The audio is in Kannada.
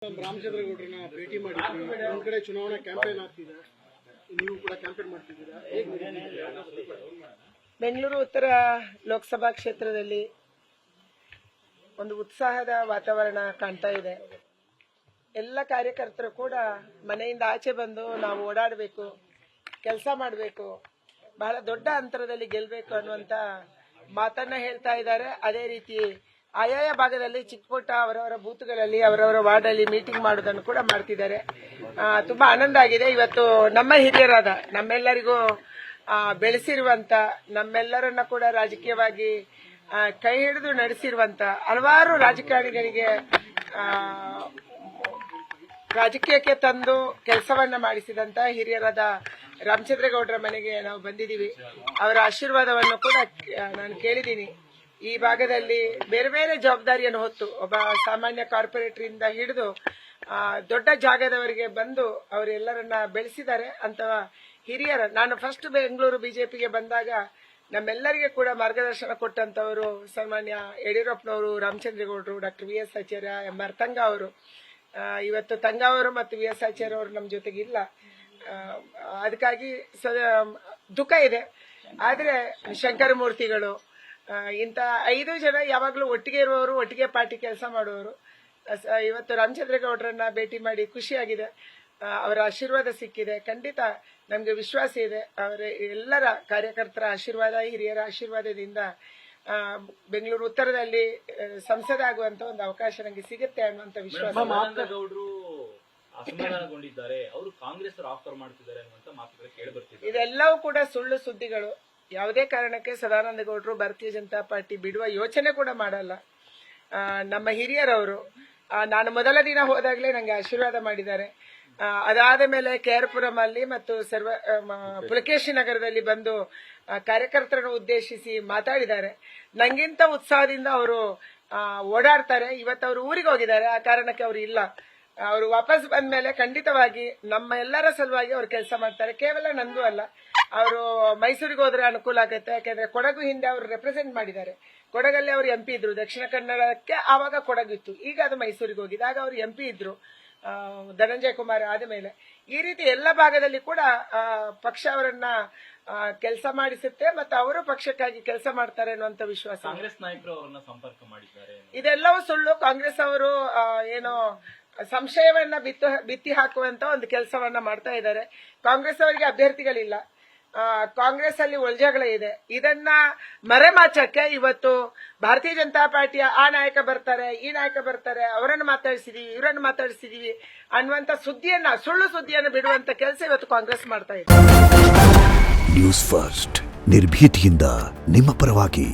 ರಾಮಚಂದ್ರಗೌಡರನ್ನ ಭೇಟಿ ಮಾಡಿದ್ವಿ. ಒಂದ್ ಕಡೆ ಚುನಾವಣಾ ಕ್ಯಾಂಪೇನ್ ಆಗ್ತಿದೆ, ನೀವು ಕೂಡ ಕ್ಯಾಂಪೇನ್ ಮಾಡ್ತಿದ್ದೀರಾ, ಬೆಂಗಳೂರು ಉತ್ತರ ಲೋಕಸಭಾ ಕ್ಷೇತ್ರದಲ್ಲಿ ಒಂದು ಉತ್ಸಾಹದ ವಾತಾವರಣ ಕಾಣ್ತಾ ಇದೆ. ಎಲ್ಲ ಕಾರ್ಯಕರ್ತರು ಕೂಡ ಮನೆಯಿಂದ ಆಚೆ ಬಂದು ನಾವು ಓಡಾಡಬೇಕು, ಕೆಲಸ ಮಾಡಬೇಕು, ಬಹಳ ದೊಡ್ಡ ಅಂತರದಲ್ಲಿ ಗೆಲ್ಲಬೇಕು ಅನ್ನುವಂತ ಮಾತನ್ನ ಹೇಳ್ತಾ ಇದ್ದಾರೆ. ಅದೇ ರೀತಿ ಆಯಾಯ ಭಾಗದಲ್ಲಿ ಚಿಕ್ಕ ಪುಟ್ಟ ಅವರವರ ಬೂತ್ಗಳಲ್ಲಿ ಅವರವರ ವಾರ್ಡಲ್ಲಿ ಮೀಟಿಂಗ್ ಮಾಡೋದನ್ನು ಕೂಡ ಮಾಡ್ತಿದ್ದಾರೆ. ತುಂಬಾ ಆನಂದ ಆಗಿದೆ. ಇವತ್ತು ನಮ್ಮ ಹಿರಿಯರಾದ ನಮ್ಮೆಲ್ಲರಿಗೂ ಬೆಳೆಸಿರುವಂತ, ನಮ್ಮೆಲ್ಲರನ್ನ ಕೂಡ ರಾಜಕೀಯವಾಗಿ ಕೈ ಹಿಡಿದು ನಡೆಸಿರುವಂತ ಹಲವಾರು ರಾಜಕಾರಣಿಗಳಿಗೆ ರಾಜಕೀಯಕ್ಕೆ ತಂದು ಕೆಲಸವನ್ನ ಮಾಡಿಸಿದಂತ ಹಿರಿಯರಾದ ರಾಮಚಂದ್ರಗೌಡರ ಮನೆಗೆ ನಾವು ಬಂದಿದ್ದೀವಿ. ಅವರ ಆಶೀರ್ವಾದವನ್ನು ಕೂಡ ನಾನು ಕೇಳಿದ್ದೀನಿ. ಈ ಭಾಗದಲ್ಲಿ ಬೇರೆ ಬೇರೆ ಜವಾಬ್ದಾರಿಯನ್ನು ಹೊತ್ತು ಒಬ್ಬ ಸಾಮಾನ್ಯ ಕಾರ್ಪೊರೇಟರ್ ಇಂದ ಹಿಡಿದು ದೊಡ್ಡ ಜಾಗದವರಿಗೆ ಬಂದು ಅವರೆಲ್ಲರನ್ನ ಬೆಳೆಸಿದ್ದಾರೆ ಅಂತ ಹಿರಿಯರ. ನಾನು ಫಸ್ಟ್ ಬೆಂಗಳೂರು ಬಿಜೆಪಿಗೆ ಬಂದಾಗ ನಮ್ಮೆಲ್ಲರಿಗೆ ಕೂಡ ಮಾರ್ಗದರ್ಶನ ಕೊಟ್ಟಂತವರು ಸನ್ಮಾನ್ಯ ಯಡಿಯೂರಪ್ಪನವರು, ರಾಮಚಂದ್ರಗೌಡರು, ಡಾಕ್ಟರ್ ವಿ.ಎಸ್. ಆಚಾರ್ಯ, ಎಂ.ಆರ್. ತಂಗಾ ಅವರು. ಇವತ್ತು ತಂಗಾ ಅವರು ಮತ್ತು ವಿ.ಎಸ್. ಆಚಾರ್ಯ ಅವರು ನಮ್ಮ ಜೊತೆಗಿಲ್ಲ. ಅದಕ್ಕಾಗಿ ದುಃಖ ಇದೆ. ಆದ್ರೆ ಶಂಕರಮೂರ್ತಿಗಳು ಇಂಥ 5 ಜನ ಯಾವಾಗಲೂ ಒಟ್ಟಿಗೆ ಇರುವವರು, ಒಟ್ಟಿಗೆ ಪಾರ್ಟಿ ಕೆಲಸ ಮಾಡುವವರು. ಇವತ್ತು ರಾಮಚಂದ್ರಗೌಡರನ್ನ ಭೇಟಿ ಮಾಡಿ ಖುಷಿಯಾಗಿದೆ. ಅವರ ಆಶೀರ್ವಾದ ಸಿಕ್ಕಿದೆ. ಖಂಡಿತ ನಮ್ಗೆ ವಿಶ್ವಾಸ ಇದೆ. ಅವರ ಎಲ್ಲರ ಕಾರ್ಯಕರ್ತರ ಆಶೀರ್ವಾದ, ಹಿರಿಯರ ಆಶೀರ್ವಾದದಿಂದ ಬೆಂಗಳೂರು ಉತ್ತರದಲ್ಲಿ ಸಂಸದ ಆಗುವಂತ ಒಂದು ಅವಕಾಶ ನನಗೆ ಸಿಗುತ್ತೆ ಅನ್ನುವಂತ ವಿಶ್ವಾಸ. ಅಸಮಾಧಾನಗೊಂಡಿದ್ದಾರೆ, ಅವರು ಕಾಂಗ್ರೆಸ್ ಆಫರ್ ಮಾಡ್ತಿದ್ದಾರೆ ಅನ್ನುವಂತ ಮಾತುಗಳು ಕೇಳಿ ಬರ್ತಿದೆ. ಇದೆಲ್ಲವೂ ಕೂಡ ಸುಳ್ಳು ಸುದ್ದಿಗಳು. ಯಾವುದೇ ಕಾರಣಕ್ಕೆ ಸದಾನಂದ ಗೌಡರು ಭಾರತೀಯ ಜನತಾ ಪಾರ್ಟಿ ಬಿಡುವ ಯೋಚನೆ ಕೂಡ ಮಾಡಲ್ಲ. ನಮ್ಮ ಹಿರಿಯರವರು ನಾನು ಮೊದಲ ದಿನ ಹೋದಾಗಲೇ ನಂಗೆ ಆಶೀರ್ವಾದ ಮಾಡಿದ್ದಾರೆ. ಅದಾದ ಮೇಲೆ KR-ಪುರಂ ಅಲ್ಲಿ ಮತ್ತು ಪುಲಕೇಶಿ ನಗರದಲ್ಲಿ ಬಂದು ಕಾರ್ಯಕರ್ತರನ್ನು ಉದ್ದೇಶಿಸಿ ಮಾತಾಡಿದ್ದಾರೆ. ನಂಗಿಂತ ಉತ್ಸಾಹದಿಂದ ಅವರು ಓಡಾಡ್ತಾರೆ. ಇವತ್ತು ಅವರು ಊರಿಗೆ ಹೋಗಿದ್ದಾರೆ, ಆ ಕಾರಣಕ್ಕೆ ಅವರು ಇಲ್ಲ. ಅವರು ವಾಪಸ್ ಬಂದ ಮೇಲೆ ಖಂಡಿತವಾಗಿ ನಮ್ಮ ಎಲ್ಲರ ಸಲುವಾಗಿ ಅವರು ಕೆಲಸ ಮಾಡ್ತಾರೆ. ಕೇವಲ ನಂದು ಅಲ್ಲ, ಅವರು ಮೈಸೂರಿಗೆ ಹೋದ್ರೆ ಅನುಕೂಲ ಆಗುತ್ತೆ. ಯಾಕಂದ್ರೆ ಕೊಡಗು ಹಿಂದೆ ಅವರು ರೆಪ್ರೆಸೆಂಟ್ ಮಾಡಿದ್ದಾರೆ. ಕೊಡಗಲ್ಲಿ ಅವರು MP ಇದ್ರು. ದಕ್ಷಿಣ ಕನ್ನಡಕ್ಕೆ ಆವಾಗ ಕೊಡಗಿತ್ತು, ಈಗ ಅದು ಮೈಸೂರಿಗೆ ಹೋಗಿದೆ. ಆಗ ಅವರು MP ಇದ್ರು ಧನಂಜಯ ಕುಮಾರ್ ಆದ ಮೇಲೆ. ಈ ರೀತಿ ಎಲ್ಲ ಭಾಗದಲ್ಲಿ ಕೂಡ ಪಕ್ಷ ಅವರನ್ನ ಕೆಲಸ ಮಾಡಿಸುತ್ತೆ ಮತ್ತು ಅವರು ಪಕ್ಷಕ್ಕಾಗಿ ಕೆಲಸ ಮಾಡ್ತಾರೆ ಅನ್ನುವಂತ ವಿಶ್ವಾಸ. ಕಾಂಗ್ರೆಸ್ ನಾಯಕರು ಅವರನ್ನ ಸಂಪರ್ಕ ಮಾಡಿದ್ದಾರೆ. ಇದೆಲ್ಲವೂ ಸುಳ್ಳು. ಕಾಂಗ್ರೆಸ್ ಅವರು ಏನೋ ಸಂಶಯವನ್ನ ಬಿತ್ತಿ ಹಾಕುವಂತ ಒಂದು ಕೆಲಸವನ್ನ ಮಾಡ್ತಾ ಇದ್ದಾರೆ. ಕಾಂಗ್ರೆಸ್ ಅವರಿಗೆ ಅಭ್ಯರ್ಥಿಗಳಿಲ್ಲ. ಕಾಂಗ್ರೆಸ್ ಅಲ್ಲಿ ಒಳಜಗಳ ಇದೆ. ಇದನ್ನ ಮರೆಮಾಚಕ್ಕೆ ಇವತ್ತು ಭಾರತೀಯ ಜನತಾ ಪಾರ್ಟಿಯ ಆ ನಾಯಕ ಬರ್ತಾರೆ, ಈ ನಾಯಕ ಬರ್ತಾರೆ, ಅವರನ್ನು ಮಾತಾಡಿಸಿದೀವಿ, ಇವರನ್ನು ಮಾತಾಡಿಸಿದೀವಿ ಅನ್ನುವಂತ ಸುದ್ದಿಯನ್ನ, ಸುಳ್ಳು ಸುದ್ದಿಯನ್ನು ಬಿಡುವಂತ ಕೆಲಸ ಇವತ್ತು ಕಾಂಗ್ರೆಸ್ ಮಾಡ್ತಾ ಇದೆ. ನ್ಯೂಸ್ ಫಸ್ಟ್, ನಿರ್ಭೀತಿಯಿಂದ ನಿಮ್ಮ ಪರವಾಗಿ.